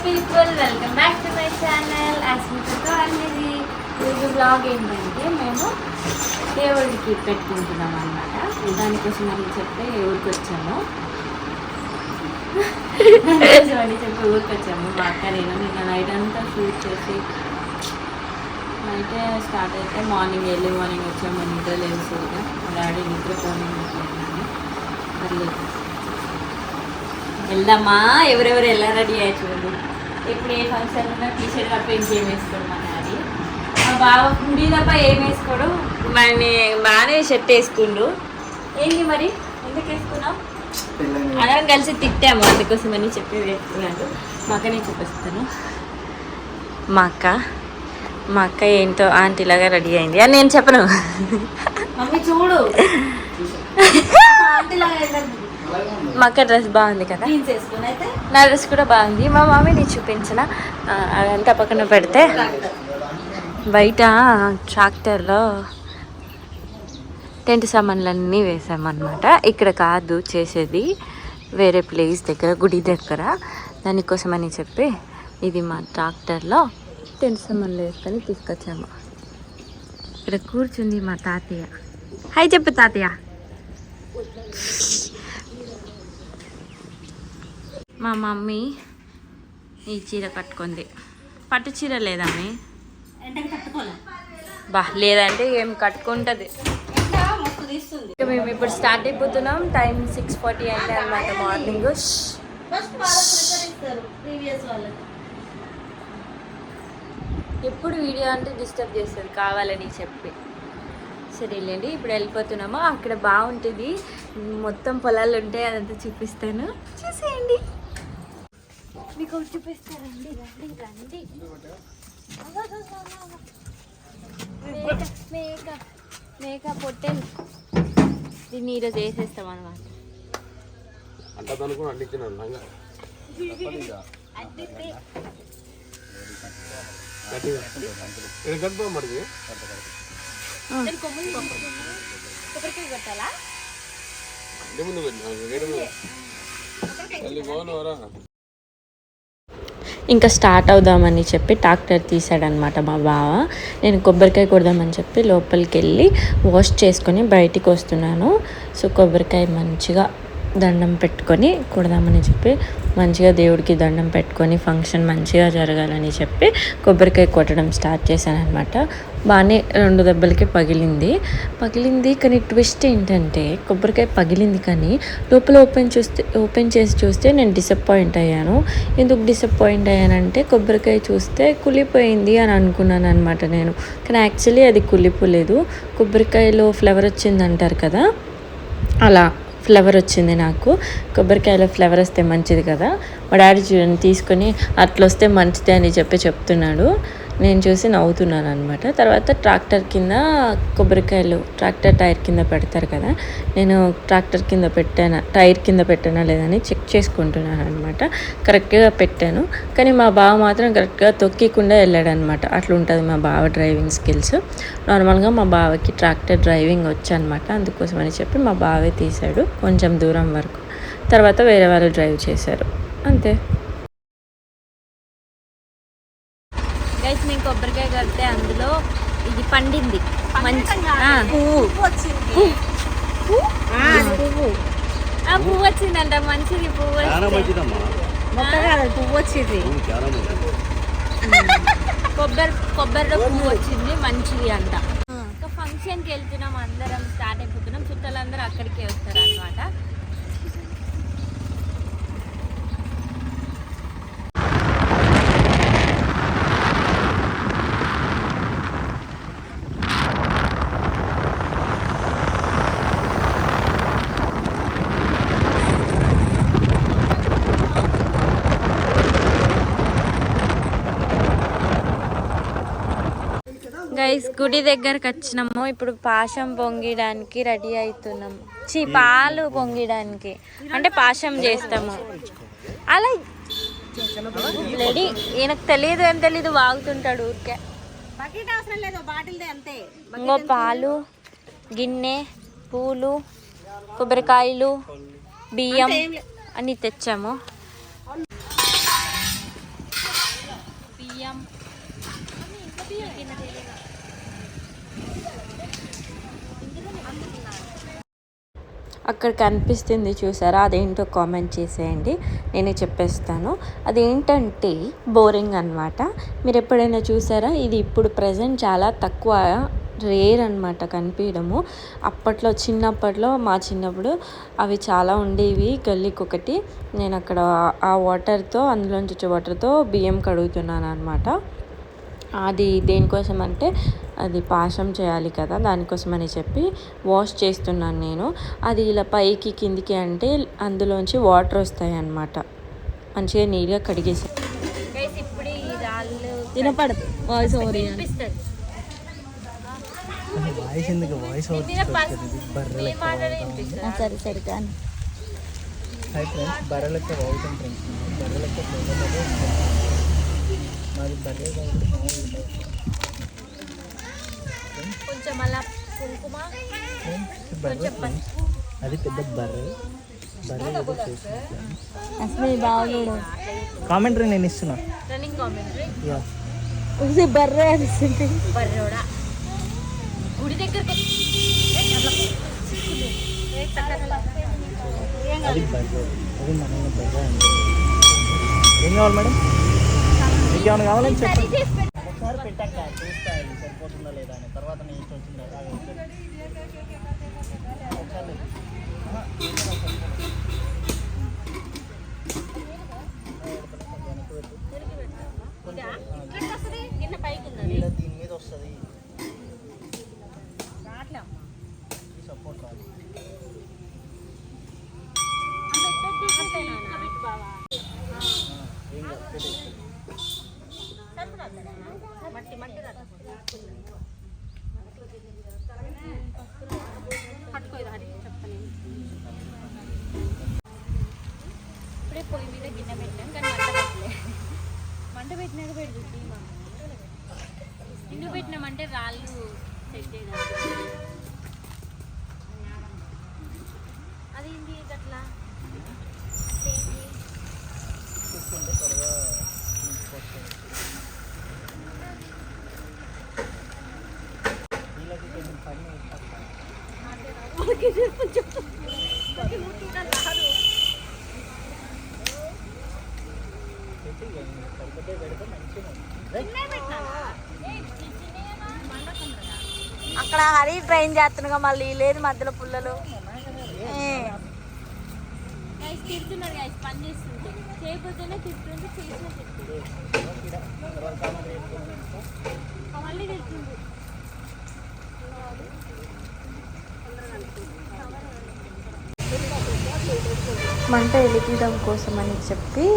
People, welcome back to my channel అస్మితతో అన్నిది. ఈరోజు బ్లాగ్ ఏంటంటే మేము దేవుడికి పెట్టుకుంటున్నాం అన్నమాట. దానికోసం అని చెప్పి ఊరికి వచ్చాము. మా అక్క నేను నిన్న నైట్ అంతా షూట్ చేసి నైటే స్టార్ట్ అయితే మార్నింగ్ ఎర్లీ మార్నింగ్ వచ్చాము. నిద్ర లేదు సరిగా. మా డాడీ నిద్రపోని పర్లేదు వెళ్దామా. ఎవరెవరు ఎలా రెడీ అయ్యి చూడండి. ఇప్పుడు ఏ ఫంక్షన్ ఉన్నా టీషర్ట్ తప్ప ఇంకేం వేసుకోడు మా డాడీ. మా బావ గుడి తప్ప ఏం వేసుకోడు. మరి బాగానే షర్ట్ వేసుకుండు. ఏంటి మరి ఎందుకు వేసుకున్నావు? అందరం కలిసి తిట్టాము, అందుకోసం అని చెప్పి వేసుకున్నాడు. మా అక్కనే చూపిస్తాను. మా అక్క ఏంటో ఆంటీలాగా రెడీ అయింది అని నేను చెప్పను. మమ్మీ చూడు, మా అక్క డ్రెస్ బాగుంది కదా. నా డ్రెస్ కూడా బాగుంది. మా మమ్మీని చూపించిన అదంతా పక్కన పెడితే బయట ట్రాక్టర్లో టెంట్ సామాన్లన్నీ వేసామన్నమాట. ఇక్కడ కాదు చేసేది, వేరే ప్లేస్ దగ్గర, గుడి దగ్గర. దానికోసం అని చెప్పి ఇది మా ట్రాక్టర్లో టెంట్ సామాన్లు వేసుకొని తీసుకొచ్చాము. ఇక్కడ కూర్చుంది మా తాతయ్య. హాయ్ చెప్పు తాతయ్య. మా మమ్మీ ఈ చీర కట్టుకుంది. పట్టు చీర లేదమ్మి? బా లేదంటే ఏం కట్టుకుంటుంది. మేము ఇప్పుడు స్టార్ట్ అయిపోతున్నాం. టైం 6:40 అయింది అన్నమాట మార్నింగ్. ఎప్పుడు వీడియో అంటే డిస్టర్బ్ చేస్తుంది కావాలని చెప్పి. సరేలేండి, ఇప్పుడు వెళ్ళిపోతున్నాము. అక్కడ బాగుంటుంది, మొత్తం పొలాలు ఉంటాయి, అదంతా చూపిస్తాను, చూసేయండి. మీకు చూపిస్తారండి. రండి రండి. మేక పొట్టెలు దీన్ని ఈరోజు వేసేస్తాం అన్నమాట. కొట్టాలా? ఇంకా స్టార్ట్ అవుదామని చెప్పి ట్రాక్టర్ తీసాడనమాట మా బావ. నేను కొబ్బరికాయ కొడదామని చెప్పి లోపలికి వెళ్ళి వాష్ చేసుకొని బయటికి వస్తున్నాను. సో కొబ్బరికాయ మంచిగా దండం పెట్టుకొని కొడదామని చెప్పి మంచిగా దేవుడికి దండం పెట్టుకొని ఫంక్షన్ మంచిగా జరగాలని చెప్పి కొబ్బరికాయ కొట్టడం స్టార్ట్ చేశాను అనమాట. బాగానే 2 దెబ్బలకి పగిలింది. కానీ ట్విస్ట్ ఏంటంటే కొబ్బరికాయ పగిలింది కానీ లోపల ఓపెన్ చేసి చూస్తే నేను డిసప్పాయింట్ అయ్యాను. ఎందుకు డిసప్పాయింట్ అయ్యానంటే కొబ్బరికాయ చూస్తే కుళ్ళిపోయింది అని అనుకున్నాను అనమాట నేను. కానీ యాక్చువల్లీ అది కుళ్ళిపోలేదు. కొబ్బరికాయలో ఫ్లేవర్ వచ్చింది అంటారు కదా, అలా ఫ్లేవర్ వచ్చింది నాకు. కొబ్బరికాయలో ఫ్లేవర్ వస్తే మంచిది కదా. మా డాడీ చూడండి తీసుకొని అట్లా వస్తే మంచిదే అని చెప్తున్నాడు. నేను చూసి నవ్వుతున్నాను అనమాట. తర్వాత ట్రాక్టర్ కింద కొబ్బరికాయలు ట్రాక్టర్ టైర్ కింద పెడతారు కదా, నేను ట్రాక్టర్ కింద పెట్టానా టైర్ కింద పెట్టానా లేదని చెక్ చేసుకుంటున్నాను అనమాట. కరెక్ట్గా పెట్టాను, కానీ మా బావ మాత్రం కరెక్ట్గా తొక్కకుండా వెళ్ళాడు అనమాట. అట్లా ఉంటుంది మా బావ డ్రైవింగ్ స్కిల్స్. నార్మల్గా మా బావకి ట్రాక్టర్ డ్రైవింగ్ వచ్చనమాట. అందుకోసం అని చెప్పి మా బావే తీశాడు కొంచెం దూరం వరకు. తర్వాత వేరే వాళ్ళు డ్రైవ్ చేశారు, అంతే. గైస్ మేము కొబ్బరికాయ కడితే అందులో ఇది పండింది, పువ్వు వచ్చిందంట. మంచిది పువ్వు వచ్చింది. కొబ్బరిలో పువ్వు వచ్చింది, మంచిది అంట. ఒక ఫంక్షన్కి వెళ్తున్నాం, అందరం స్టార్ట్ అయిపోతున్నాం. చుట్టాలందరూ అక్కడికే వస్తారు అన్నమాట. గైస్ గుడి దగ్గరకు వచ్చినాము. ఇప్పుడు పాశం పొంగిడానికి రెడీ అవుతున్నాము. పాలు పొంగిడానికి అంటే పాశం చేస్తాము. అలా రెడీ. ఈయనకు తెలియదు, ఏం తెలీదు, వాగుతుంటాడు ఊరికే. ఇంకో పాలు, గిన్నె, పూలు, కొబ్బరికాయలు, బియ్యం అన్నీ తెచ్చాము. బియ్యం అక్కడ కనిపిస్తుంది చూసారా, అదేంటో కామెంట్ చేసేయండి, నేనే చెప్పేస్తాను. అదేంటంటే బోరింగ్ అనమాట. మీరు ఎప్పుడైనా చూసారా? ఇది ఇప్పుడు ప్రజెంట్ చాలా తక్కువ, రేర్ అనమాట కనిపించడము. అప్పట్లో చిన్నప్పట్లో మా చిన్నప్పుడు అవి చాలా ఉండేవి గల్లీకి ఒకటి. నేను అక్కడ ఆ వాటర్తో, అందులోంచి వచ్చే వాటర్తో బియ్యం కడుగుతున్నాను అనమాట. అది దేనికోసం అంటే అది పాశం చేయాలి కదా, దానికోసమని చెప్పి వాష్ చేస్తున్నాను నేను. అది ఇలా పైకి కిందికి అంటే అందులోంచి వాటర్ వస్తాయి అన్నమాట. మంచిగా నీట్గా కడిగేసి వినపడదు వాయిస్ ఓవర్ సరే సరే కానీ బర్రెలెక్క వాగుతాం ఫ్రెండ్స్. బర్రెలెక్క మాది బర్రె కొంచెం అలా కుంకుమ అది పెద్ద బర్రె. కామెంటరీ నేను ఇస్తున్నా. రన్నింగ్ కామెంటరీ బర్రె అనిస్తుంది. బర్రోడా గుడి దగ్గరికి అది బర్రె, అది మన బర్రె అంటే. ఏం కావాలి మేడం? మీకు ఏమైనా కావాలని చెప్పండి. ఒకసారి పెట్టాక చూస్తా సరిపోతుందా లేదా అని. తర్వాత నేను ఇష్టం వచ్చిందా దీని మీద వస్తుంది సపోర్ట్ రాదు. మట్టి మట్టి చెప్తాను. ఇప్పుడే పొయ్యి మీద గిన్నె పెట్టాం కానీ మంట పెట్టినాక పెడుతుంది. ఎందుకు పెట్టినామంటే రాళ్ళు సెట్ చేయడానికి. అదేంటి అట్లా అక్కడ హరి ట్రైన్ చేస్తున్నాగా, మళ్ళీ లేదు మధ్యలో పుల్లలు తిడుతున్నారు గైస్. పని చేస్తుంటే చేయకపోతేనే తిడుతుంటే చేసిన మళ్ళీ తిడుతుంది. మంట వెలిగించడం కోసం అని చెప్పి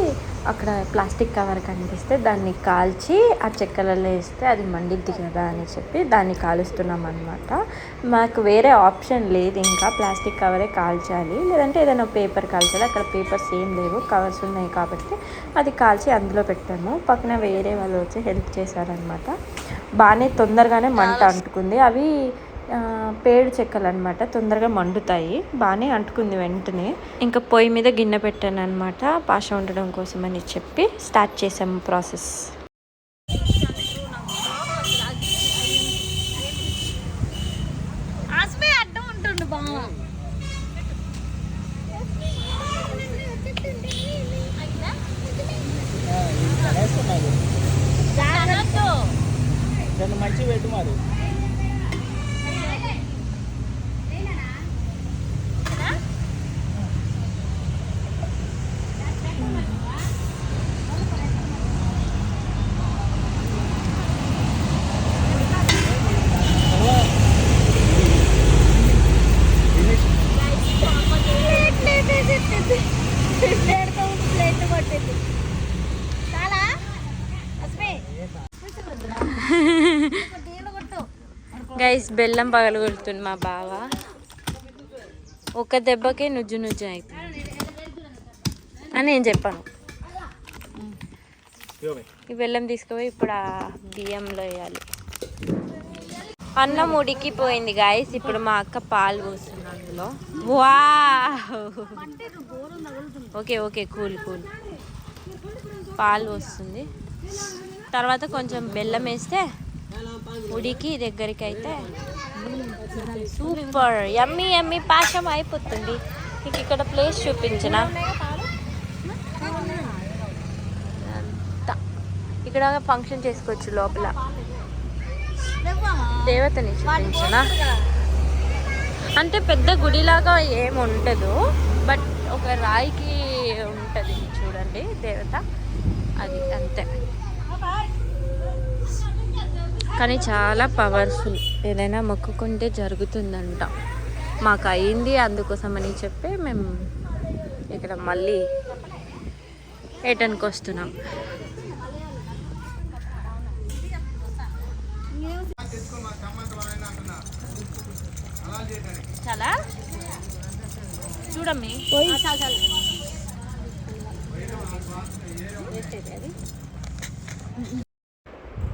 అక్కడ ప్లాస్టిక్ కవర్ కనిపిస్తే దాన్ని కాల్చి ఆ చెక్కలలో వేస్తే అది మండిద్ది కదా అని చెప్పి దాన్ని కాలుస్తున్నాం అనమాట. మాకు వేరే ఆప్షన్ లేదు, ఇంకా ప్లాస్టిక్ కవరే కాల్చాలి, లేదంటే ఏదైనా పేపర్ కాల్చాలి. అక్కడ పేపర్స్ ఏం లేవు, కవర్స్ ఉన్నాయి కాబట్టి అది కాల్చి అందులో పెట్టాము. పక్కన వేరే వాళ్ళు వచ్చి హెల్ప్ చేశారనమాట. బాగానే తొందరగానే మంట అంటుకుంది. అవి పేడు చెక్కలు అనమాట, తొందరగా మండుతాయి. బాగానే అంటుకుంది వెంటనే. ఇంకా పొయ్యి మీద గిన్నె పెట్టాను అనమాట, పాష ఉండడం కోసం అని చెప్పి స్టార్ట్ చేసాము ప్రాసెస్. అడ్డం ఉంటుండు బాగా. మంచి పెట్టు మరి. గైస్ బెల్లం పగలగొడుతుంది మా బావ. ఒక దెబ్బకే నుజ్జు నుజ్జు అవుతుంది అని నేను చెప్పాను. ఈ బెల్లం తీసుకుపోయి ఇప్పుడు ఆ బియ్యంలో వేయాలి. అన్నం ఉడికిపోయింది గాయస్. ఇప్పుడు మా అక్క పాలు పోస్తుంది అందులో. వా ఓకే ఓకే కూల్ కూల్. పాలు వస్తుంది. తర్వాత కొంచెం బెల్లం వేస్తే ఉడికి దగ్గరికి అయితే సూపర్ యమ్మీ యమ్మీ పాశం అయిపోతుంది. మీకు ఇక్కడ ప్లేస్ చూపించనా? ఇక్కడ ఫంక్షన్ చేసుకోవచ్చు. లోపల దేవతని చూపించనా? అంటే పెద్ద గుడిలాగా ఏమి ఉండదు, బట్ ఒక రాయికి ఉంటుంది చూడండి దేవత, అది అంతే. కానీ చాలా పవర్ఫుల్. ఏదైనా మొక్కుకుంటే జరుగుతుందంట. మాకు అయింది, అందుకోసమని చెప్పి మేము ఇక్కడ మళ్ళీ ఏటన్కి వస్తున్నాం. చాలా చూడమ్మి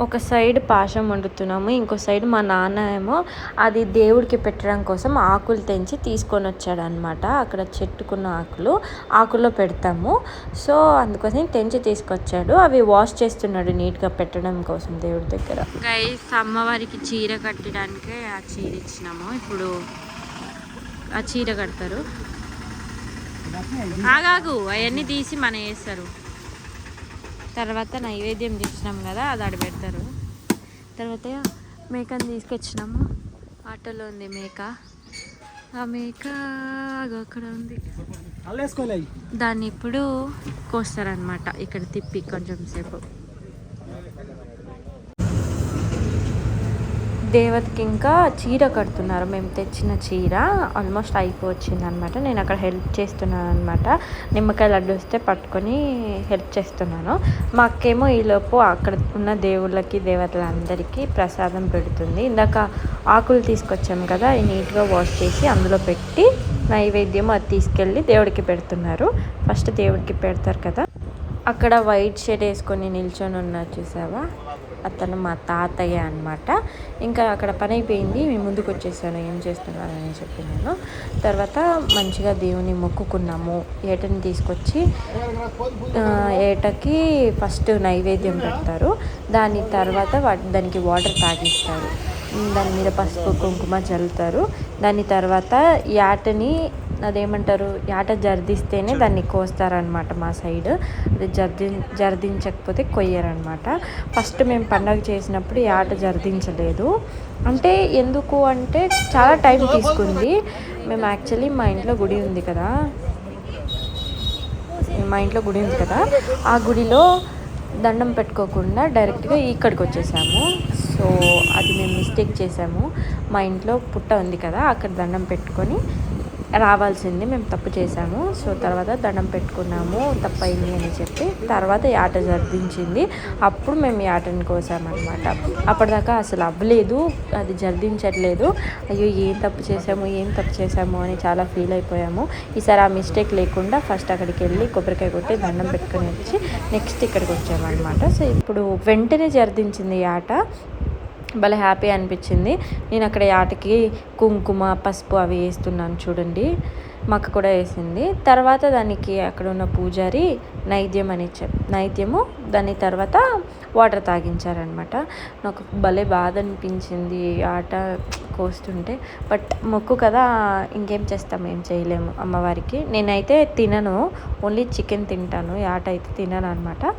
ఒక సైడ్ పాశం వండుతున్నాము, ఇంకో సైడ్ మా నాన్న ఏమో అది దేవుడికి పెట్టడం కోసం ఆకులు తెంచి తీసుకొని వచ్చాడు అనమాట. అక్కడ చెట్టుకున్న ఆకుల్లో పెడతాము, సో అందుకోసం తెంచి తీసుకొచ్చాడు. అవి వాష్ చేస్తున్నాడు నీట్గా పెట్టడం కోసం దేవుడి దగ్గర. గైస్, అమ్మవారికి చీర కట్టడానికి ఆ చీర ఇచ్చినాము. ఇప్పుడు ఆ చీర కడతారు. ఆగాగు, అవన్నీ తీసి మన వేస్తారు. తర్వాత నైవేద్యం తెచ్చినాం కదా, అది ఆడ పెడతారు. తర్వాత మేకని తీసుకొచ్చినాము. ఆటోలో ఉంది మేక. ఆ మేక అక్కడ ఉంది. దాన్ని ఇప్పుడు కోస్తారనమాట. ఇక్కడ తిప్పి కొంచెం సేపు దేవతకి ఇంకా చీర కడుతున్నారు. మేము తెచ్చిన చీర ఆల్మోస్ట్ అయిపోవచ్చింది అనమాట. నేను అక్కడ హెల్ప్ చేస్తున్నాను అనమాట. నిమ్మకాయ లడ్డు వస్తే పట్టుకొని హెల్ప్ చేస్తున్నాను. మా అక్కేమో ఈలోపు అక్కడ ఉన్న దేవుళ్ళకి దేవతలందరికీ ప్రసాదం పెడుతుంది. ఇందాక ఆకులు తీసుకొచ్చాము కదా, నీట్గా వాష్ చేసి అందులో పెట్టి నైవేద్యం అది తీసుకెళ్ళి దేవుడికి పెడుతున్నారు. ఫస్ట్ దేవుడికి పెడతారు కదా. అక్కడ వైట్ షర్ట్ వేసుకొని నిల్చొని ఉన్నారు చూసావా, అతను మా తాతయ్య అనమాట. ఇంకా అక్కడ పని అయిపోయింది, మేము ముందుకు వచ్చేసాను ఏం చేస్తున్నానని చెప్పి నేను. తర్వాత మంచిగా దేవుని మొక్కుకున్నాము. ఏటని తీసుకొచ్చి ఏటకి ఫస్ట్ నైవేద్యం పెడతారు. దాని తర్వాత దానికి వాటర్ తాగిస్తారు. దాని మీద పసుపు కుంకుమ చల్లుతారు. దాని తర్వాత యాటని అదేమంటారు, యాట జర్దిస్తేనే దాన్ని కోస్తారనమాట మా సైడ్. అది జర్దించకపోతే కొయ్యరనమాట. ఫస్ట్ మేము పండగ చేసినప్పుడు యాట జర్దించలేదు. అంటే ఎందుకు అంటే చాలా టైం తీసుకుంది. మేము యాక్చువల్లీ మా ఇంట్లో గుడి ఉంది కదా, ఆ గుడిలో దండం పెట్టుకోకుండా డైరెక్ట్గా ఇక్కడికి వచ్చేసాము. సో అది మేము మిస్టేక్ చేసాము. మా ఇంట్లో పుట్ట ఉంది కదా, అక్కడ దండం పెట్టుకొని రావాల్సింది, మేము తప్పు చేసాము. సో తర్వాత దండం పెట్టుకున్నాము, తప్పైంది అని చెప్పి. తర్వాత యాట జర్దించింది, అప్పుడు మేము యాటని కోసామన్నమాట. అప్పటిదాకా అసలు అవ్వలేదు, అది జర్దించట్లేదు. అయ్యో ఏం తప్పు చేసాము అని చాలా ఫీల్ అయిపోయాము. ఈసారి ఆ మిస్టేక్ లేకుండా ఫస్ట్ అక్కడికి వెళ్ళి కొబ్బరికాయ కొట్టి దండం పెట్టుకొని వచ్చి నెక్స్ట్ ఇక్కడికి వచ్చామన్నమాట. సో ఇప్పుడు వెంటనే జర్దించింది యాట. భలే హ్యాపీ అనిపించింది. నేను అక్కడ యాటకి కుంకుమ పసుపు అవి వేస్తున్నాను చూడండి, మా అక్క కూడా వేసింది. తర్వాత దానికి అక్కడ ఉన్న పూజారి నైవేద్యము దాని తర్వాత వాటర్ తాగించారనమాట. నాకు భలే బాధ అనిపించింది ఆట కోస్తుంటే. బట్ మొక్కు కదా, ఇంకేం చేస్తాము, ఏం చేయలేము అమ్మవారికి. నేనైతే తినను, ఓన్లీ చికెన్ తింటాను, ఆట అయితే తినను అనమాట.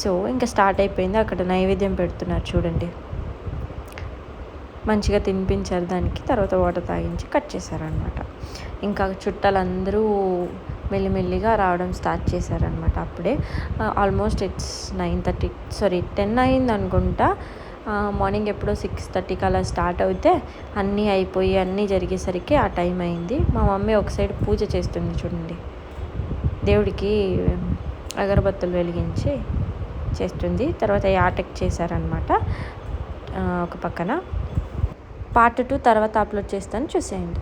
సో ఇంకా స్టార్ట్ అయిపోయింది. అక్కడ నైవేద్యం పెడుతున్నారు చూడండి, మంచిగా తినిపించారు దానికి. తర్వాత వాటర్ తాగించి కట్ చేశారనమాట. ఇంకా చుట్టాలందరూ మెల్లిమెల్లిగా రావడం స్టార్ట్ చేశారనమాట. అప్పుడే ఆల్మోస్ట్ ఇట్స్ 10 అయింది అనుకుంటా. మార్నింగ్ ఎప్పుడో 6:30కి అలా స్టార్ట్ అవుతే అన్నీ అయిపోయి అన్నీ జరిగేసరికి ఆ టైం అయింది. మా మమ్మీ ఒక సైడ్ పూజ చేస్తుంది చూడండి, దేవుడికి అగరబత్తులు వెలిగించి చేస్తుంది. తర్వాత యాటకి చేశారనమాట ఒక పక్కన. పార్ట్ 2 తర్వాత అప్లోడ్ చేస్తాను, చూసేయండి.